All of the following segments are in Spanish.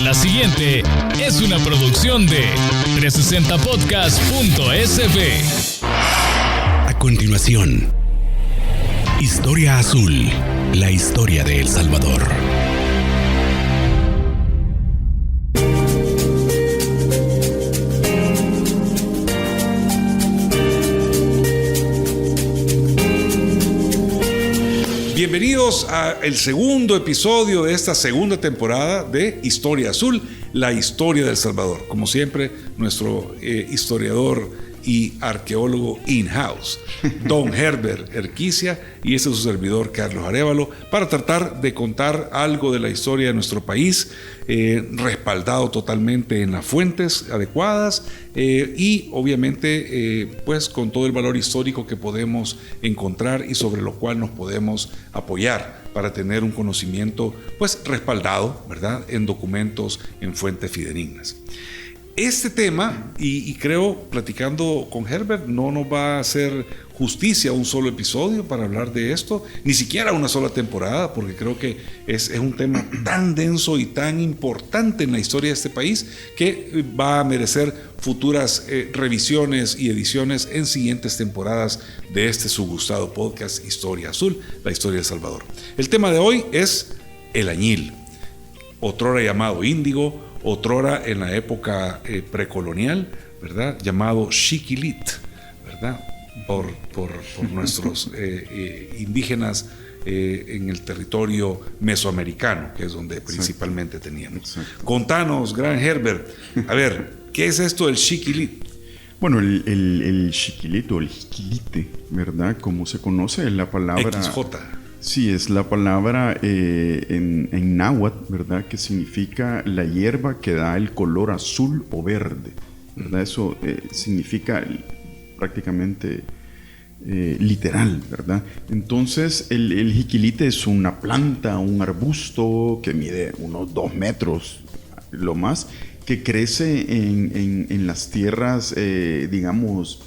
La siguiente es una producción de 360podcast.sb. A continuación, Historia Azul, la historia de El Salvador. Bienvenidos al segundo episodio de esta segunda temporada de Historia Azul, la historia de El Salvador. Como siempre, nuestro historiador y arqueólogo in-house, don Herbert Erquicia, y este es su servidor, Carlos Arévalo, para tratar de contar algo de la historia de nuestro país, respaldado totalmente en las fuentes adecuadas y obviamente pues con todo el valor histórico que podemos encontrar y sobre lo cual nos podemos apoyar para tener un conocimiento pues respaldado, ¿verdad?, en documentos, en fuentes fidedignas. Este tema, y creo, platicando con Herbert, no nos va a hacer justicia un solo episodio para hablar de esto, ni siquiera una sola temporada, porque creo que es un tema tan denso y tan importante en la historia de este país que va a merecer futuras revisiones y ediciones en siguientes temporadas de este su gustado podcast Historia Azul, la historia de El Salvador. El tema de hoy es el añil, otrora llamado índigo, otrora en la época precolonial, ¿verdad?, llamado xiquilit, ¿verdad?, por nuestros indígenas en el territorio mesoamericano, que es donde principalmente teníamos. Exacto. Contanos, gran Herbert, a ver, ¿qué es esto del xiquilit? Bueno, el xiquilit o el jiquilite, ¿verdad?, como se conoce, es la palabra... XJ. Sí, es la palabra en náhuatl, ¿verdad?, que significa la hierba que da el color azul o verde, ¿verdad? Eso significa prácticamente literal, ¿verdad? Entonces, el jiquilite es una planta, un arbusto que mide unos 2 metros, lo más, que crece en las tierras, digamos...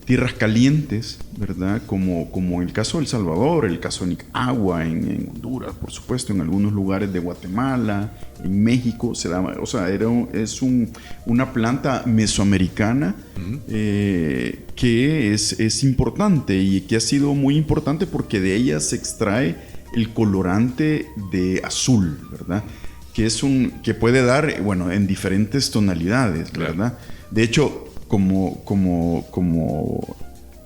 tierras calientes, ¿verdad? Como el caso de El Salvador, el caso de Nicaragua, en Honduras, por supuesto, en algunos lugares de Guatemala, en México, se da, o sea, es una planta mesoamericana que es importante y que ha sido muy importante porque de ella se extrae el colorante de azul, ¿verdad? Que puede dar, bueno, en diferentes tonalidades, ¿verdad? De hecho, como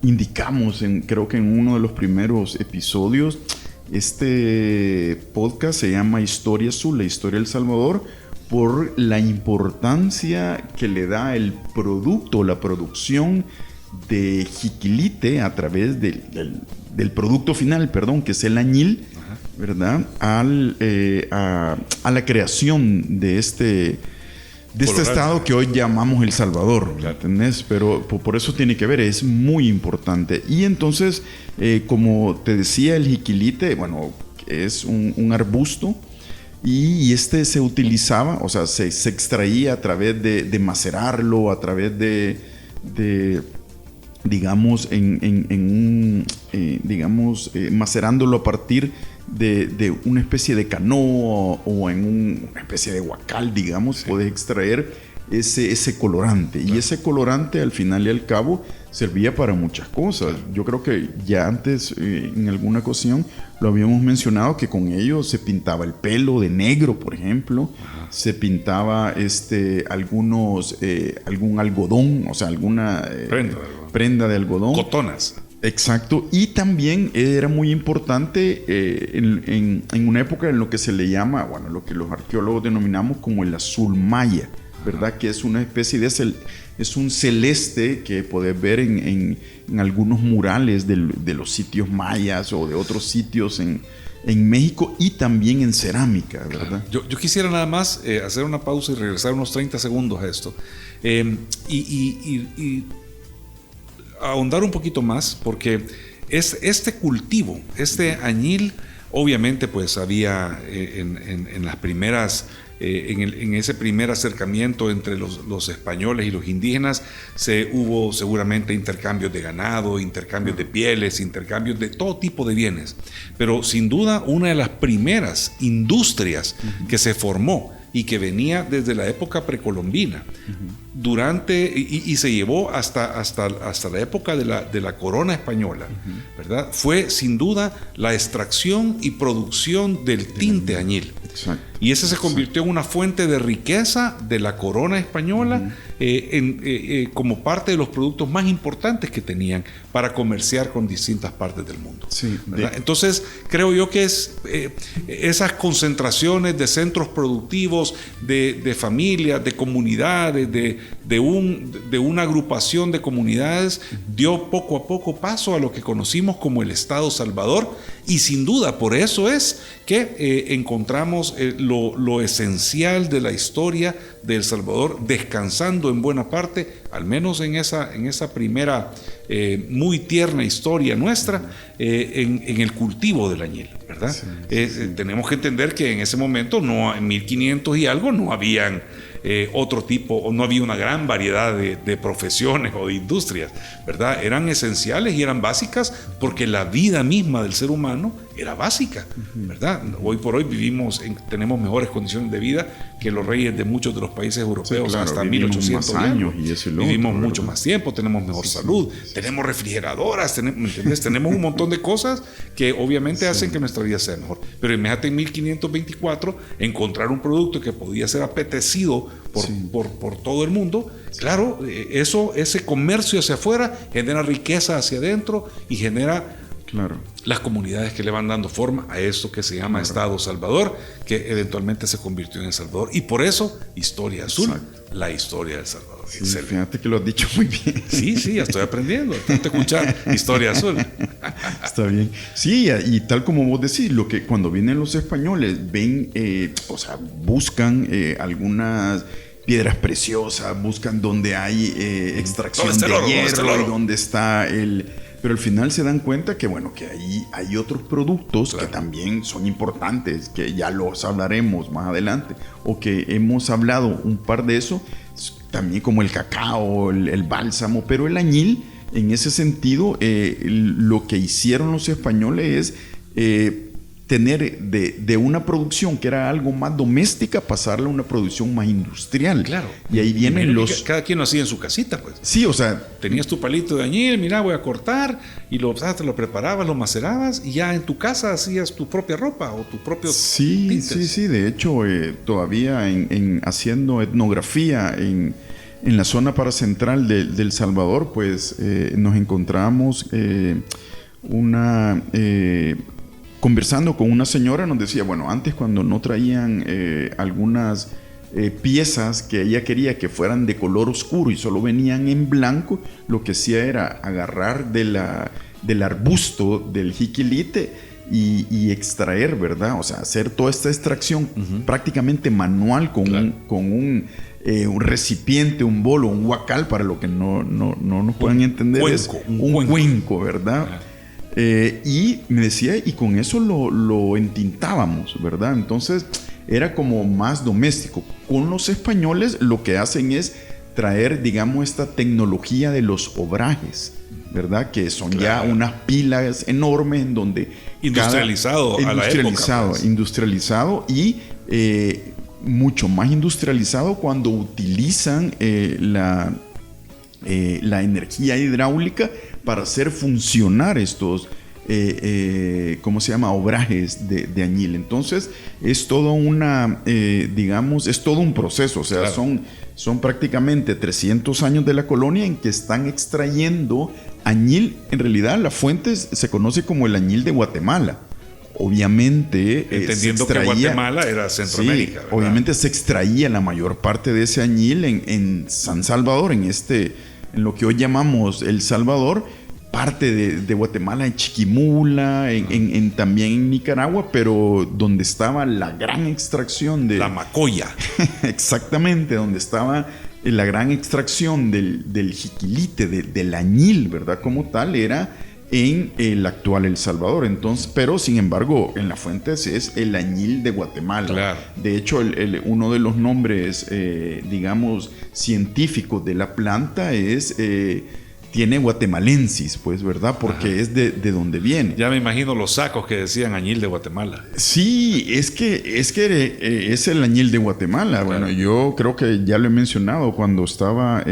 indicamos, creo que en uno de los primeros episodios, este podcast se llama Historia Azul, la historia del Salvador, por la importancia que le da el producto, la producción de jiquilite a través del producto final, que es el añil, ¿verdad?, a la creación de este estado que hoy llamamos El Salvador, ¿entendés? Pero por eso tiene que ver, es muy importante. Y entonces, como te decía, el jiquilite, bueno, es un arbusto y este se utilizaba, o sea, se extraía a través de macerarlo, a través de digamos, macerándolo a partir de una especie de canoa o en una especie de huacal, digamos, sí. Puedes extraer ese colorante. Claro. Y ese colorante, al final y al cabo, servía para muchas cosas. Yo creo que ya antes, en alguna ocasión, lo habíamos mencionado, que con ello se pintaba el pelo de negro, por ejemplo. Ajá. Se pintaba algún algodón, o sea, alguna prenda de algodón. Cotonas. Exacto, y también era muy importante en una época en lo que se le llama, bueno, lo que los arqueólogos denominamos como el azul maya, ¿verdad? Que es una especie es un celeste que podés ver en algunos murales de los sitios mayas o de otros sitios en México y también en cerámica, ¿verdad? Yo quisiera nada más hacer una pausa y regresar unos 30 segundos a esto. Y ahondar un poquito más, porque este cultivo, este añil, obviamente pues había en las primeras, en ese primer acercamiento entre los españoles y los indígenas, hubo seguramente intercambios de ganado, intercambios de pieles, intercambios de todo tipo de bienes, pero sin duda una de las primeras industrias que se formó y que venía desde la época precolombina. Y se llevó hasta la época de la corona española, ¿verdad? Fue sin duda la extracción y producción del tinte añil. Exacto. Y ese se convirtió en una fuente de riqueza de la corona española, como parte de los productos más importantes que tenían para comerciar con distintas partes del mundo. Sí, Entonces, creo yo que esas concentraciones de centros productivos, de familias, de comunidades, de una agrupación de comunidades, dio poco a poco paso a lo que conocimos como el Estado Salvador, y sin duda por eso es que encontramos lo esencial de la historia de El Salvador descansando en buena parte, al menos en esa primera muy tierna historia nuestra, en el cultivo del añil, ¿verdad? Tenemos que entender que en ese momento, en 1500 y algo, no habían otro tipo, o no había una gran variedad de profesiones o de industrias, ¿verdad? Eran esenciales y eran básicas porque la vida misma del ser humano era básica, ¿verdad? Hoy por hoy tenemos mejores condiciones de vida que los reyes de muchos de los países europeos, claro, hasta 1800 años y eso y lo vivimos otro, mucho ¿verdad? más tiempo, tenemos mejor salud, tenemos refrigeradoras, ¿me entiendes? Tenemos un montón de cosas que obviamente hacen que nuestra vida sea mejor. Pero imagínate en 1524 encontrar un producto que podía ser apetecido por todo el mundo. Claro, ese comercio hacia afuera genera riqueza hacia adentro y genera las comunidades que le van dando forma a esto que se llama Estado Salvador, que eventualmente se convirtió en El Salvador. Y por eso, Historia Azul, la historia del Salvador. Sí, fíjate que lo has dicho muy bien. Sí, ya estoy aprendiendo. Tanto escuchar Historia Azul. Está bien. Sí, y tal como vos decís, cuando vienen los españoles, ven, buscan algunas piedras preciosas, buscan donde hay extracción de hierro y donde está Pero al final se dan cuenta que, que ahí hay otros productos que también son importantes, que ya los hablaremos más adelante, o que hemos hablado un par de eso, también como el cacao, el bálsamo, pero el añil, en ese sentido, lo que hicieron los españoles es tener de una producción que era algo más doméstica, pasarla a una producción más industrial. Claro. Y ahí vienen cada quien lo hacía en su casita, pues. Sí, o sea... Tenías tu palito de añil, mira, voy a cortar, y te lo preparabas, lo macerabas, y ya en tu casa hacías tu propia ropa o tu propio tintes. Sí. De hecho, todavía haciendo etnografía en la zona paracentral de El Salvador, pues nos encontramos conversando con una señora, nos decía, antes cuando no traían algunas piezas que ella quería que fueran de color oscuro y solo venían en blanco, lo que hacía era agarrar del arbusto del jiquilite y extraer, ¿verdad? O sea, hacer toda esta extracción prácticamente manual con un recipiente, un bolo, un huacal, para lo que no nos puedan entender, un cuenco, ¿verdad? Y me decía, y con eso lo entintábamos, ¿verdad? Entonces era como más doméstico. Con los españoles lo que hacen es traer, digamos, esta tecnología de los obrajes, ¿verdad? Que son ya unas pilas enormes en donde... Industrializado y mucho más industrializado cuando utilizan la energía hidráulica para hacer funcionar estos obrajes de añil. Entonces es todo es todo un proceso, o sea, son prácticamente 300 años de la colonia en que están extrayendo añil. En realidad la fuente se conoce como el añil de Guatemala. Obviamente entendiendo que Guatemala era Centroamérica, ¿verdad? Obviamente se extraía la mayor parte de ese añil en San Salvador, en lo que hoy llamamos El Salvador, parte de Guatemala, en Chiquimula, también en Nicaragua, pero donde estaba la gran extracción de... La Macoya. Exactamente, donde estaba la gran extracción del jiquilite, del añil, ¿verdad? Como tal, era en el actual El Salvador. Entonces, pero sin embargo, en las fuentes es el añil de Guatemala. Claro. De hecho, uno de los nombres, científicos de la planta es tiene guatemalensis, pues, ¿verdad? Porque es de donde viene. Ya me imagino los sacos que decían añil de Guatemala. Sí, es que es el añil de Guatemala. Claro. Bueno, yo creo que ya lo he mencionado cuando estaba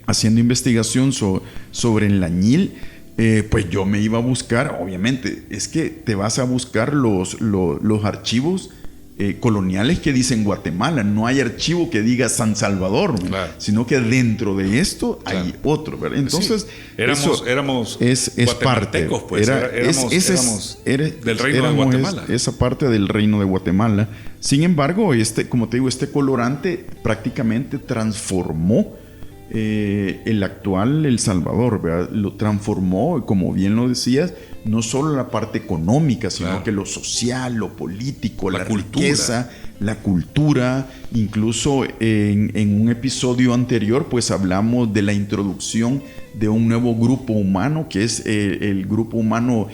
haciendo investigación sobre el añil. Pues yo me iba a buscar, obviamente, es que te vas a buscar los archivos coloniales que dicen Guatemala. No hay archivo que diga San Salvador, claro, sino que dentro de esto hay otro, ¿verdad? Entonces, sí, éramos es parte, pues, éramos del reino de Guatemala. Esa parte del reino de Guatemala. Sin embargo, como te digo, este colorante prácticamente transformó el actual El Salvador, ¿verdad? Lo transformó, como bien lo decías, no solo la parte económica, sino claro, que lo social, lo político, la riqueza, la cultura. Incluso en un episodio anterior, pues hablamos de la introducción de un nuevo grupo humano, que es el grupo humano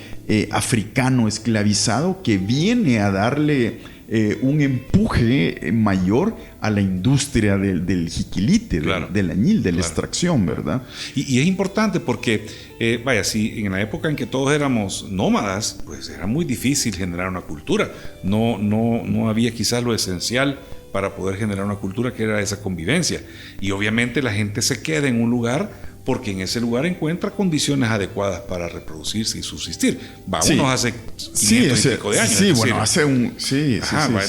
africano esclavizado, que viene a darle un empuje mayor a la industria del jiquilite, claro, del añil, de la extracción, ¿verdad? Y es importante porque, si en la época en que todos éramos nómadas, pues era muy difícil generar una cultura. No había quizás lo esencial para poder generar una cultura, que era esa convivencia. Y obviamente la gente se queda en un lugar porque en ese lugar encuentra condiciones adecuadas para reproducirse y subsistir. Unos hace 500 y pico de años. Sí, bueno, hace un...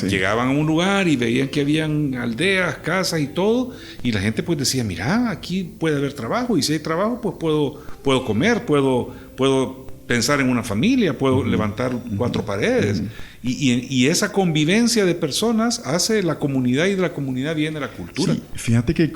Llegaban a un lugar y veían que habían aldeas, casas y todo, y la gente pues decía, mira, aquí puede haber trabajo, y si hay trabajo, pues puedo comer, puedo pensar en una familia, puedo levantar 4 paredes. Y esa convivencia de personas hace la comunidad, y de la comunidad viene la cultura. Sí, fíjate que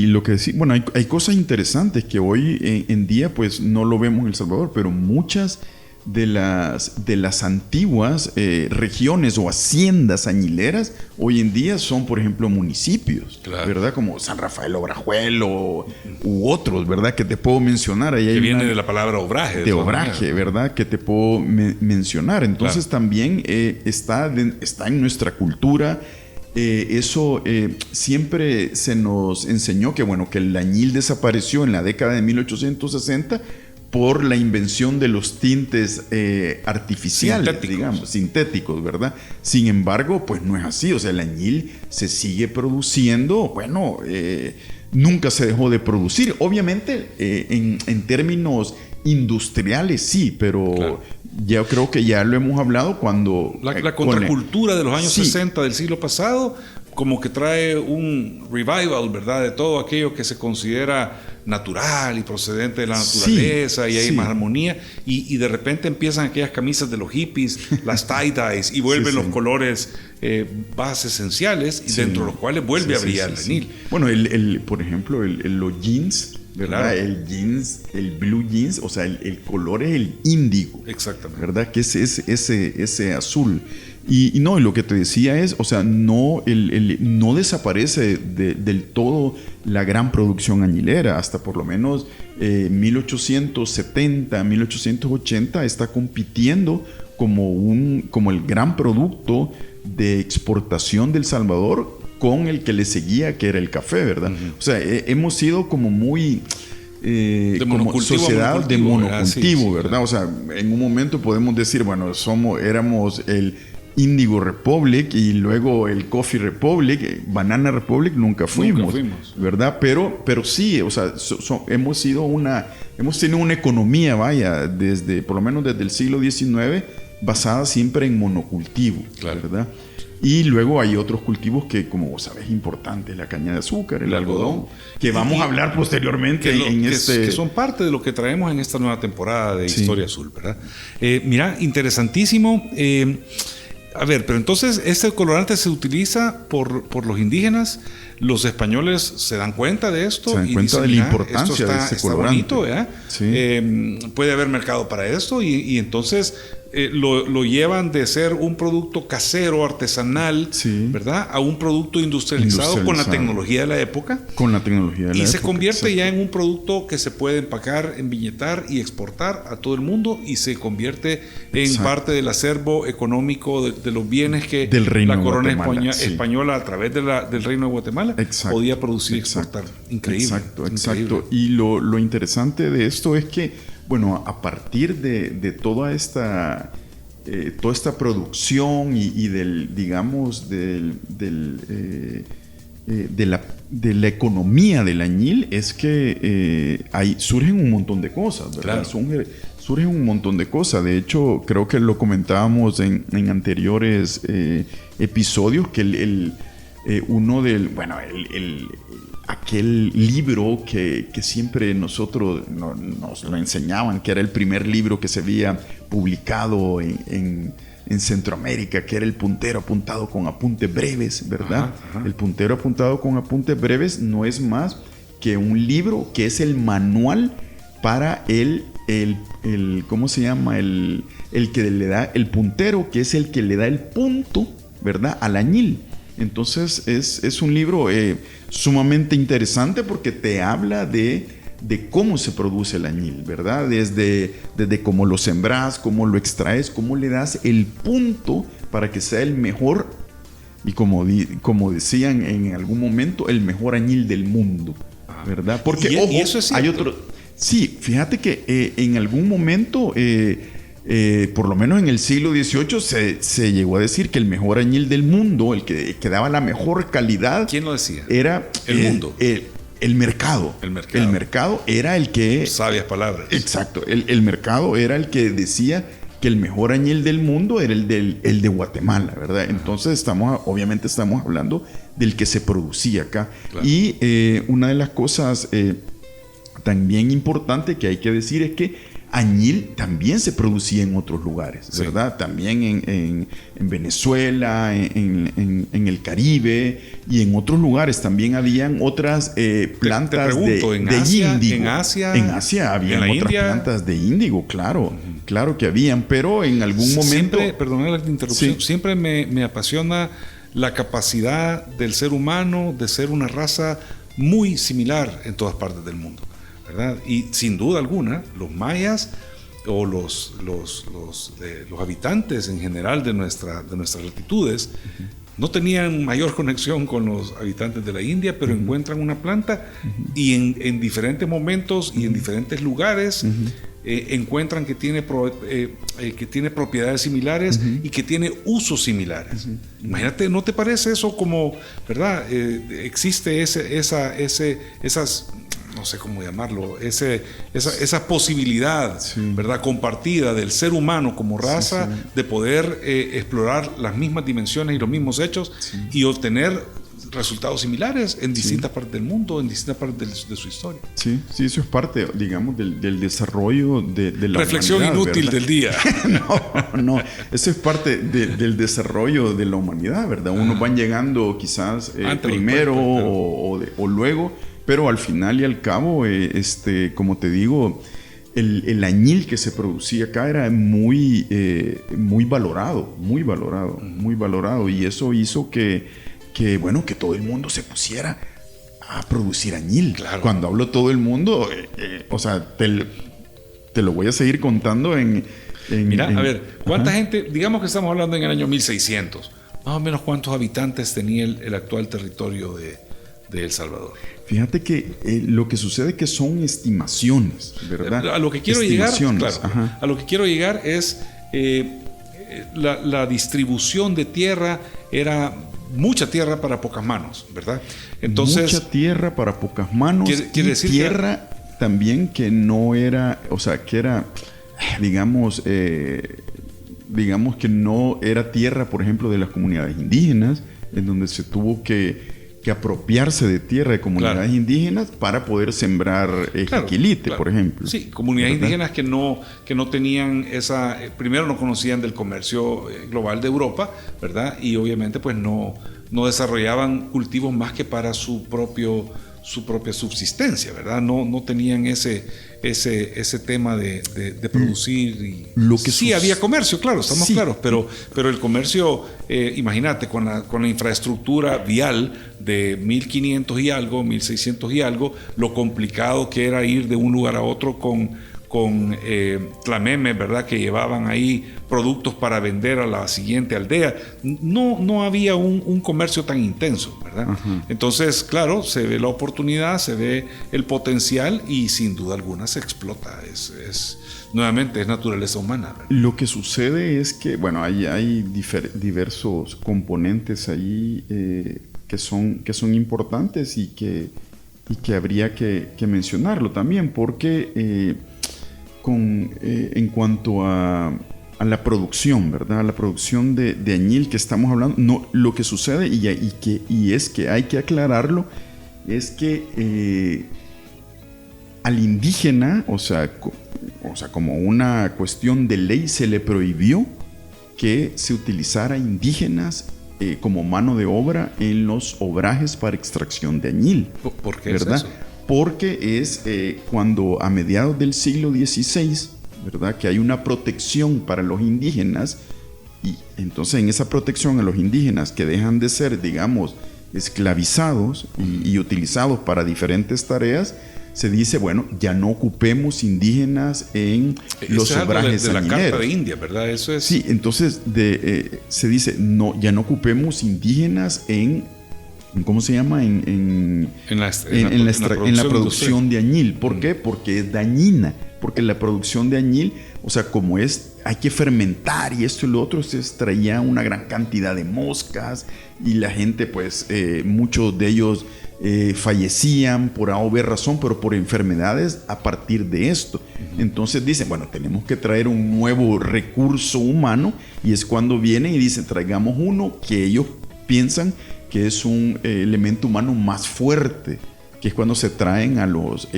lo que decía, bueno, hay cosas interesantes que hoy en día pues no lo vemos en El Salvador, pero muchas de las antiguas regiones o haciendas añileras hoy en día son, por ejemplo, municipios, claro, ¿verdad? Como San Rafael Obrajuelo u otros, ¿verdad? Que te puedo mencionar. Ahí que viene de la palabra obraje. De obraje, ¿verdad? Que te puedo mencionar. Entonces, claro, también está en nuestra cultura. Eso siempre se nos enseñó que el añil desapareció en la década de 1860 por la invención de los tintes artificiales, sintéticos, ¿verdad? Sin embargo, pues no es así. O sea, el añil se sigue produciendo. Nunca se dejó de producir. Obviamente, en términos industriales sí, pero claro, ya creo que ya lo hemos hablado cuando... La contracultura de los años 60 del siglo pasado como que trae un revival, ¿verdad? De todo aquello que se considera natural y procedente de la naturaleza, y hay más armonía, y de repente empiezan aquellas camisas de los hippies, las tie-dyes, y vuelven los colores bases esenciales, y dentro de los cuales vuelve a brillar el añil. Bueno, por ejemplo, los jeans, ¿verdad? Claro. El jeans, el blue jeans, o sea, el color es el índigo. Exactamente. ¿Verdad? Que es ese azul. Y lo que te decía es, o sea, no desaparece del todo la gran producción añilera. Hasta por lo menos 1870, 1880 está compitiendo como el gran producto de exportación del Salvador con el que le seguía, que era el café, ¿verdad? O sea, hemos sido como muy... como sociedad de monocultivo, ¿verdad? O sea, en un momento podemos decir, éramos el Indigo Republic y luego el Coffee Republic, Banana Republic nunca fuimos, ¿verdad? Pero sí, o sea, hemos tenido una economía, por lo menos desde el siglo XIX, basada siempre en monocultivo, claro, ¿verdad? Y luego hay otros cultivos que, como vos sabés, importantes, la caña de azúcar, el algodón, que vamos a hablar posteriormente que son parte de lo que traemos en esta nueva temporada de Historia Azul, ¿verdad? Mira, interesantísimo. Pero entonces este colorante se utiliza por los indígenas. Los españoles se dan cuenta de esto. Se dan cuenta de la importancia de ese colorante. Bonito, ¿verdad? Sí. Puede haber mercado para esto, y entonces lo llevan de ser un producto casero, artesanal, Sí. ¿verdad? A un producto industrializado con la tecnología de la época. Con la tecnología de la época. Y se convierte exacto. ya en un producto que se puede empacar, embiñetar y exportar a todo el mundo, y se convierte en Exacto. parte del acervo económico de los bienes que Del Reino la corona de Guatemala, sí. española, a través del Reino de Guatemala, Exacto. podía producir y Exacto. exportar. Increíble. Exacto, increíble. exacto. Y lo interesante de esto es que, bueno, a partir de toda esta producción y del, digamos, de la economía del añil, es que surgen un montón de cosas, ¿verdad? Claro. Surgen un montón de cosas. De hecho, creo que lo comentábamos en anteriores episodios, que aquel libro que siempre nosotros nos lo enseñaban, que era el primer libro que se había publicado en Centroamérica, que era el puntero apuntado con apuntes breves, ¿verdad? Ajá. El puntero apuntado con apuntes breves no es más que un libro que es el manual para ¿cómo se llama? El que le da el puntero, que es el que le da el punto, ¿verdad? Al añil. Entonces es un libro sumamente interesante, porque te habla de cómo se produce el añil, ¿verdad? Desde cómo lo sembras, cómo lo extraes, cómo le das el punto para que sea el mejor, y como decían en algún momento, el mejor añil del mundo, ¿verdad? Porque, ¿Y ojo, eso es cierto? hay otro... Sí, fíjate que en algún momento... por lo menos en el siglo XVIII se llegó a decir que el mejor añil del mundo, el que daba la mejor calidad... ¿Quién lo decía? Era el mundo. El mercado. El mercado. El mercado era el que... Sabias palabras. Exacto. El mercado era el que decía que el mejor añil del mundo era el de Guatemala, ¿verdad? Entonces obviamente estamos hablando del que se producía acá. Claro. Y una de las cosas también importante que hay que decir es que añil también se producía en otros lugares, ¿verdad? Sí. También en Venezuela, en el Caribe y en otros lugares. También habían otras plantas de índigo. En Asia había otras plantas de índigo, claro. Claro que habían, pero en algún momento... Perdóname la interrupción, sí. Siempre me apasiona la capacidad del ser humano de ser una raza muy similar en todas partes del mundo, ¿verdad? Y sin duda alguna, los mayas o los habitantes en general de nuestras latitudes no tenían mayor conexión con los habitantes de la India, pero encuentran una planta y en diferentes momentos y en diferentes lugares encuentran que tiene propiedades similares y que tiene usos similares. Imagínate, ¿no te parece eso como, verdad? Existe esas, no sé cómo llamarlo, esa posibilidad, ¿verdad? Compartida del ser humano como raza, de poder explorar las mismas dimensiones y los mismos hechos y obtener resultados similares en distintas partes del mundo, en distintas partes de su historia. Sí, eso es parte, digamos, del desarrollo de la reflexión humanidad, inútil, ¿verdad?, del día. No, eso es parte del desarrollo de la humanidad, ¿verdad? Unos van llegando quizás primero o luego, pero al final y al cabo, como te digo, el añil que se producía acá era muy valorado, y eso hizo que todo el mundo se pusiera a producir añil. Claro. Cuando hablo todo el mundo, o sea, te lo voy a seguir contando Mira, a ver, ¿cuánta gente, digamos que estamos hablando en el año 1600, más o menos cuántos habitantes tenía el actual territorio de El Salvador? Fíjate que lo que sucede es que son estimaciones, ¿verdad? A lo que quiero llegar, claro, a lo que quiero llegar es la distribución de tierra era mucha tierra para pocas manos, ¿verdad? Entonces, mucha tierra para pocas manos, quiere decir tierra también que no era, o sea, que era, digamos que no era tierra, por ejemplo, de las comunidades indígenas, en donde se tuvo que apropiarse de tierra de comunidades indígenas para poder sembrar jiquilite, por ejemplo. Sí, comunidades indígenas que no tenían primero no conocían del comercio global de Europa, ¿verdad? Y obviamente pues no desarrollaban cultivos más que para su propia subsistencia, ¿verdad? No tenían ese ese tema de producir. Y Lo que sí, había comercio, claro, estamos Sí. claros, pero el comercio, imagínate, con la infraestructura vial de 1500 y algo, 1600 y algo, lo complicado que era ir de un lugar a otro con tlamemes, ¿verdad? Que llevaban ahí productos para vender a la siguiente aldea. No había un comercio tan intenso, ¿verdad? Ajá. Entonces, claro, se ve la oportunidad, se ve el potencial y sin duda alguna se explota. Nuevamente, es naturaleza humana, ¿verdad? Lo que sucede es que, bueno, hay diversos componentes ahí que son importantes y que habría que mencionarlo también, porque en cuanto a la producción, ¿verdad? A la producción de añil que estamos hablando, no, lo que sucede y es que hay que aclararlo, es que al indígena, o sea, como una cuestión de ley, se le prohibió que se utilizara indígenas como mano de obra en los obrajes para extracción de añil. ¿Por qué ¿verdad? es eso? Porque es cuando a mediados del siglo XVI, ¿verdad? Que hay una protección para los indígenas, y entonces en esa protección a los indígenas que dejan de ser, digamos, esclavizados y utilizados para diferentes tareas, se dice, bueno, ya no ocupemos indígenas en los obrajes de la añileros. Carta de India, ¿verdad? Eso es. Sí, entonces se dice, no, ya no ocupemos indígenas ¿cómo se llama? En la producción de añil. ¿Por qué? Porque es dañina. Porque la producción de añil, o sea, como hay que fermentar y esto y lo otro, se extraía una gran cantidad de moscas y la gente, pues, muchos de ellos fallecían por A o B razón, pero por enfermedades a partir de esto. Entonces dicen, bueno, tenemos que traer un nuevo recurso humano, y es cuando vienen y dicen, traigamos uno que ellos piensan que es un elemento humano más fuerte, que es cuando se traen a los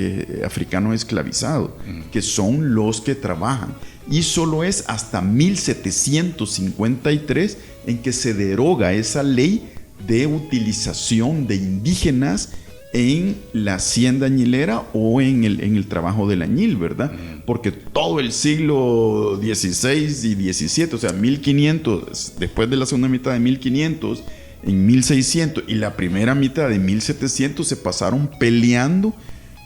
africanos esclavizados, que son los que trabajan. Y solo es hasta 1753 en que se deroga esa ley de utilización de indígenas en la hacienda añilera o en el trabajo del añil, ¿verdad? Porque todo el siglo XVI y XVII, o sea, 1500, después de la segunda mitad de 1500, en 1600 y la primera mitad de 1700 se pasaron peleando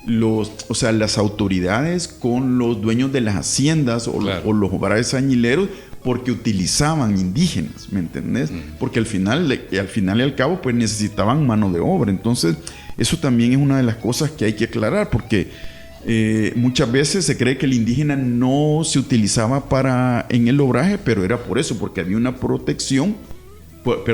las autoridades con los dueños de las haciendas o los obrajes añileros, porque utilizaban indígenas, ¿me entendés? Porque al final y al cabo pues necesitaban mano de obra. Entonces eso también es una de las cosas que hay que aclarar, porque muchas veces se cree que el indígena no se utilizaba en el obraje, pero era por eso, porque había una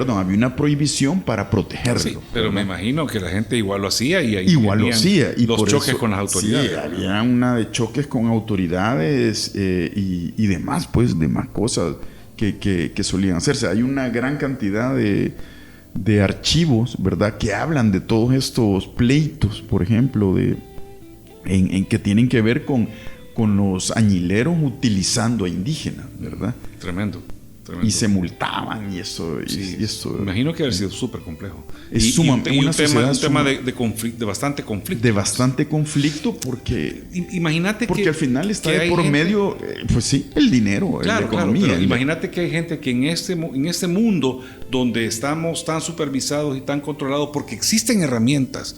había una prohibición para protegerlo. Sí, pero me imagino que la gente igual lo hacía y ahí igual lo hacía. Y los choques con las autoridades. Sí, había una de choques con autoridades y demás, pues, demás cosas que solían hacerse. Hay una gran cantidad de archivos, ¿verdad?, que hablan de todos estos pleitos, por ejemplo, en que tienen que ver con los añileros utilizando a indígenas, ¿verdad? Tremendo. Y se multaban y eso. Imagino que ha sido súper complejo. Es un tema de bastante conflicto. De bastante conflicto porque... Imagínate porque al final está de por medio, pues sí, el dinero, la economía. Pero imagínate que hay gente que en este mundo donde estamos tan supervisados y tan controlados, porque existen herramientas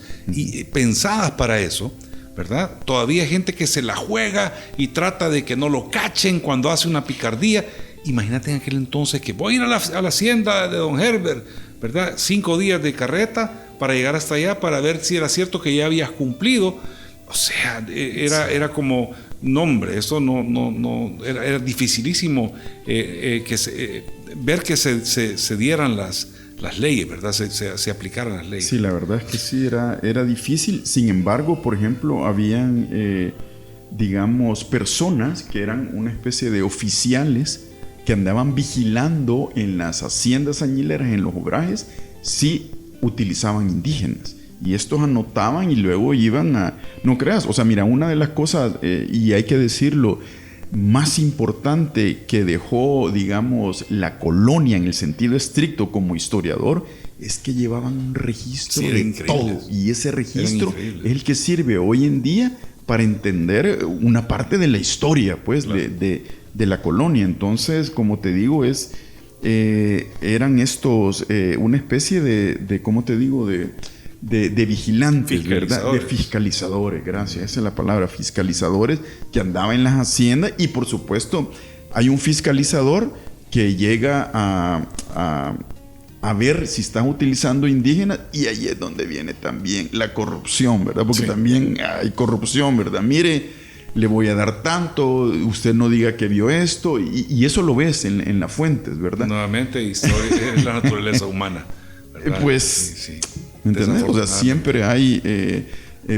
pensadas para eso, ¿verdad? Todavía hay gente que se la juega y trata de que no lo cachen cuando hace una picardía. Imagínate en aquel entonces que voy a ir a la hacienda de don Herbert, ¿verdad? 5 días de carreta para llegar hasta allá para ver si era cierto que ya habías cumplido. O sea, era como, no hombre, eso no era dificilísimo ver que se dieran las leyes, ¿verdad? Se aplicaran las leyes. Sí, la verdad es que sí, era difícil. Sin embargo, por ejemplo, habían, digamos, personas que eran una especie de oficiales que andaban vigilando en las haciendas añileras, en los obrajes, si utilizaban indígenas. Y estos anotaban y luego iban a... No creas, o sea, mira, una de las cosas, y hay que decirlo, más importante que dejó, digamos, la colonia en el sentido estricto como historiador, es que llevaban un registro de todo. Y ese registro es el que sirve hoy en día para entender una parte de la historia, pues, claro, de la colonia. Entonces, como te digo, eran estos, una especie de ¿cómo te digo? De vigilantes, ¿verdad? De fiscalizadores, gracias, esa es la palabra, fiscalizadores que andaban en las haciendas. Y por supuesto hay un fiscalizador que llega a ver si están utilizando indígenas, y ahí es donde viene también la corrupción, ¿verdad? Porque también hay corrupción, ¿verdad? Mire, le voy a dar tanto, usted no diga que vio esto, y eso lo ves en las fuentes, ¿verdad? Nuevamente, historia es la naturaleza humana, ¿verdad? Pues, sí. ¿entendés? O sea, siempre hay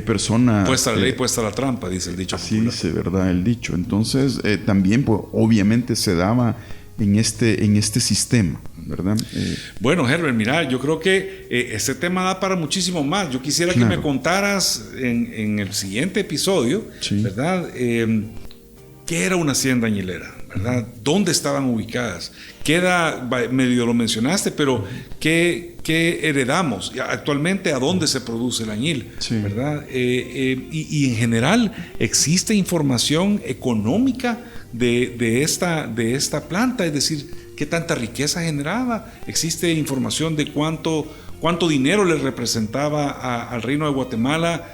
personas... Puesta la ley, puesta la trampa, dice el dicho así popular. dice, ¿verdad? El dicho. Entonces, también, pues, obviamente se daba en este sistema, ¿verdad? Bueno, Herbert, mira, yo creo que este tema da para muchísimo más. Yo quisiera que me contaras en el siguiente episodio, ¿verdad? ¿Qué era una hacienda añilera? ¿Verdad? ¿Dónde estaban ubicadas? Medio lo mencionaste, pero ¿qué heredamos? Actualmente, ¿a dónde se produce el añil? ¿Verdad? Y en general, ¿existe información económica de esta planta? Es decir, ¿qué tanta riqueza generaba? ¿Existe información de cuánto dinero le representaba al Reino de Guatemala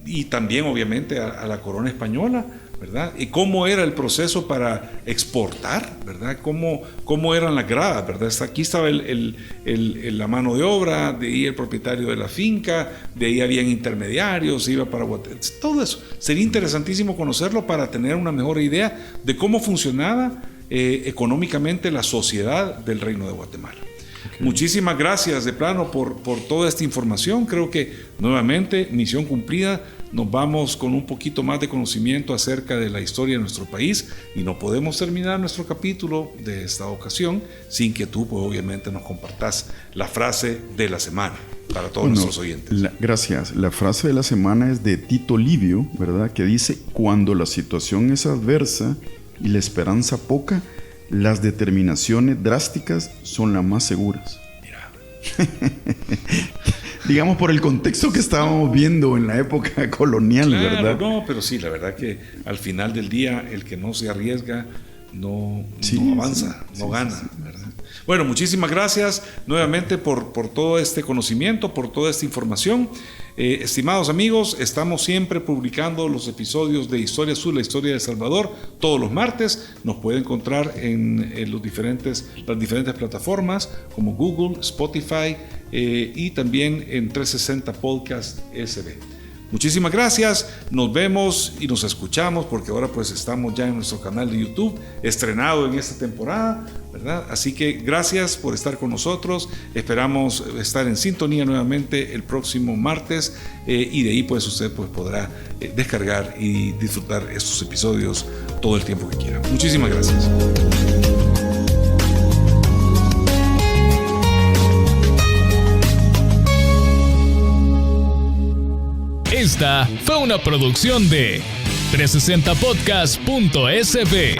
y también, obviamente, a la corona española? ¿Verdad? Y cómo era el proceso para exportar, ¿verdad? Cómo eran las gradas, ¿verdad? Aquí estaba la mano de obra, de ahí el propietario de la finca, de ahí habían intermediarios, iba para Guatemala, todo eso. Sería interesantísimo conocerlo para tener una mejor idea de cómo funcionaba económicamente la sociedad del Reino de Guatemala. Okay. Muchísimas gracias de plano por toda esta información. Creo que nuevamente, misión cumplida. Nos vamos con un poquito más de conocimiento acerca de la historia de nuestro país, y no podemos terminar nuestro capítulo de esta ocasión sin que tú, pues, obviamente, nos compartas la frase de la semana para todos nuestros oyentes. Gracias. La frase de la semana es de Tito Livio, ¿verdad? Que dice: cuando la situación es adversa y la esperanza poca, las determinaciones drásticas son las más seguras. Mira. Digamos, por el contexto que estábamos viendo en la época colonial, claro, ¿verdad? No, pero sí, la verdad que al final del día, el que no se arriesga no avanza, no gana, ¿verdad? Bueno, muchísimas gracias nuevamente por todo este conocimiento, por toda esta información. Estimados amigos, estamos siempre publicando los episodios de Historia Azul, la historia de El Salvador, todos los martes. Nos puede encontrar en las diferentes plataformas como Google, Spotify y también en 360 Podcast SB. Muchísimas gracias, nos vemos y nos escuchamos, porque ahora pues estamos ya en nuestro canal de YouTube, estrenado en esta temporada, ¿verdad? Así que gracias por estar con nosotros, esperamos estar en sintonía nuevamente el próximo martes, y de ahí pues usted pues podrá descargar y disfrutar estos episodios todo el tiempo que quiera. Muchísimas gracias. Esta fue una producción de 360podcast.sb.